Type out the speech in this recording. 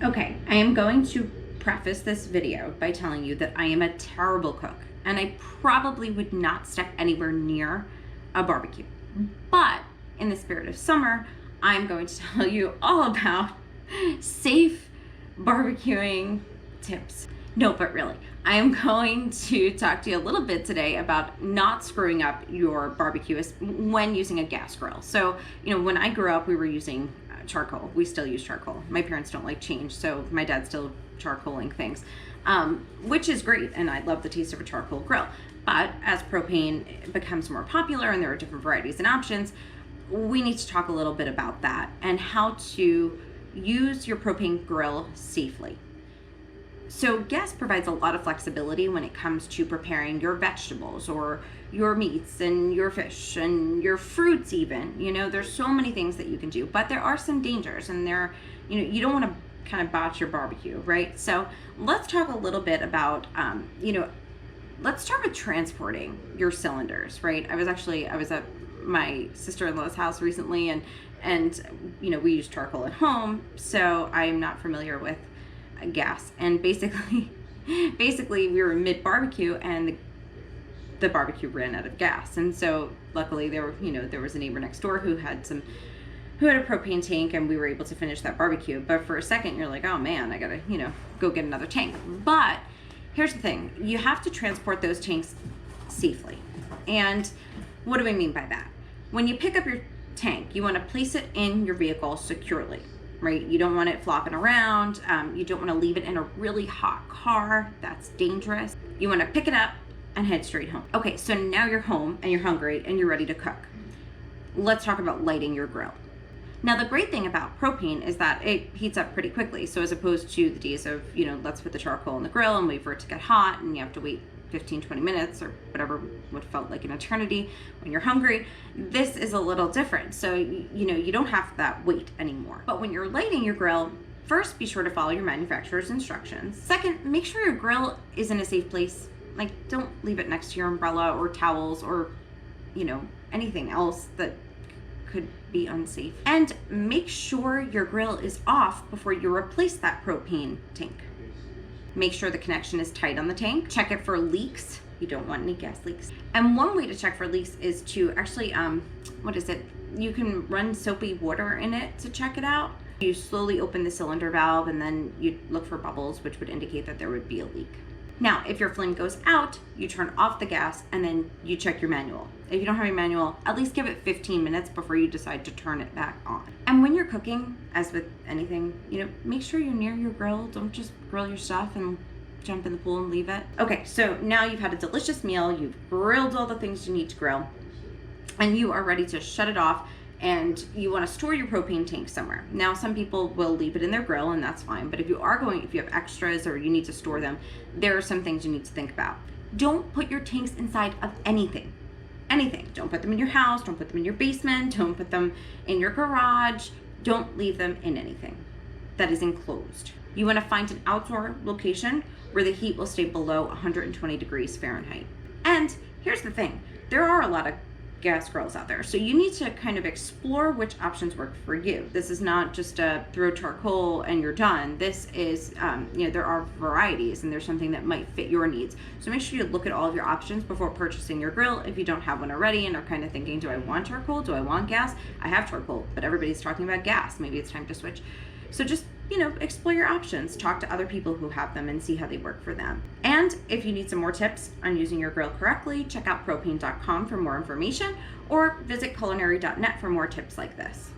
Okay, I am going to preface this video by telling you that I am a terrible cook and I probably would not step anywhere near a barbecue. But in the spirit of summer, I'm going to tell you all about safe barbecuing tips. No, but really, I am going to talk to you a little bit today about not screwing up your barbecue when using a gas grill. So, when I grew up, we were using charcoal. We still use charcoal. My parents don't like change, so my dad's still charcoaling things, which is great, and I love the taste of a charcoal grill. But as propane becomes more popular and there are different varieties and options, we need to talk a little bit about that and how to use your propane grill safely. So gas provides a lot of flexibility when it comes to preparing your vegetables or your meats and your fish and your fruits even. There's so many things that you can do, but there are some dangers, and you don't want to kind of botch your barbecue, right? So let's talk a little bit about, let's start with transporting your cylinders, right? I was at my sister-in-law's house recently, and we use charcoal at home, so I'm not familiar with gas. And basically we were mid barbecue and the barbecue ran out of gas, and so luckily there was a neighbor next door who had a propane tank, and we were able to finish that barbecue. But for a second you're like, oh man, I gotta go get another tank. But here's the thing, you have to transport those tanks safely. And what do I mean by that? When you pick up your tank, you want to place it in your vehicle securely, right? You don't want it flopping around. You don't want to leave it in a really hot car. That's dangerous. You want to pick it up and head straight home. Okay, so now you're home and you're hungry and you're ready to cook. Let's talk about lighting your grill. Now, the great thing about propane is that it heats up pretty quickly. So as opposed to the days of, let's put the charcoal in the grill and wait for it to get hot and you have to wait 15-20 minutes or whatever, what felt like an eternity when you're hungry, this is a little different. So you don't have that wait anymore. But when you're lighting your grill, first, be sure to follow your manufacturer's instructions. Second, make sure your grill is in a safe place. Like, don't leave it next to your umbrella or towels or anything else that could be unsafe. And make sure your grill is off before you replace that propane tank. Make sure the connection is tight on the tank. Check it for leaks. You don't want any gas leaks. And one way to check for leaks is to actually, you can run soapy water in it to check it out. You slowly open the cylinder valve and then you look for bubbles, which would indicate that there would be a leak. Now, if your flame goes out, you turn off the gas and then you check your manual. If you don't have your manual, at least give it 15 minutes before you decide to turn it back on. And when you're cooking, as with anything, make sure you're near your grill. Don't just grill your stuff and jump in the pool and leave it. Okay, so now you've had a delicious meal, you've grilled all the things you need to grill, and you are ready to shut it off, and you want to store your propane tank somewhere. Now, some people will leave it in their grill, and that's fine. But if you have extras or you need to store them, there are some things you need to think about. Don't put your tanks inside of anything. Don't put them in your house. Don't put them in your basement. Don't put them in your garage. Don't leave them in anything that is enclosed. You want to find an outdoor location where the heat will stay below 120 degrees Fahrenheit. And here's the thing, there are a lot of gas grills out there, so you need to kind of explore which options work for you. This is not just a throw charcoal and you're done. This is there are varieties, and there's something that might fit your needs. So make sure you look at all of your options before purchasing your grill. If you don't have one already and are kind of thinking, do I want charcoal, do I want gas? I have charcoal, but everybody's talking about gas. Maybe it's time to switch. So just explore your options, talk to other people who have them and see how they work for them. And if you need some more tips on using your grill correctly, check out propane.com for more information, or visit culinary.net for more tips like this.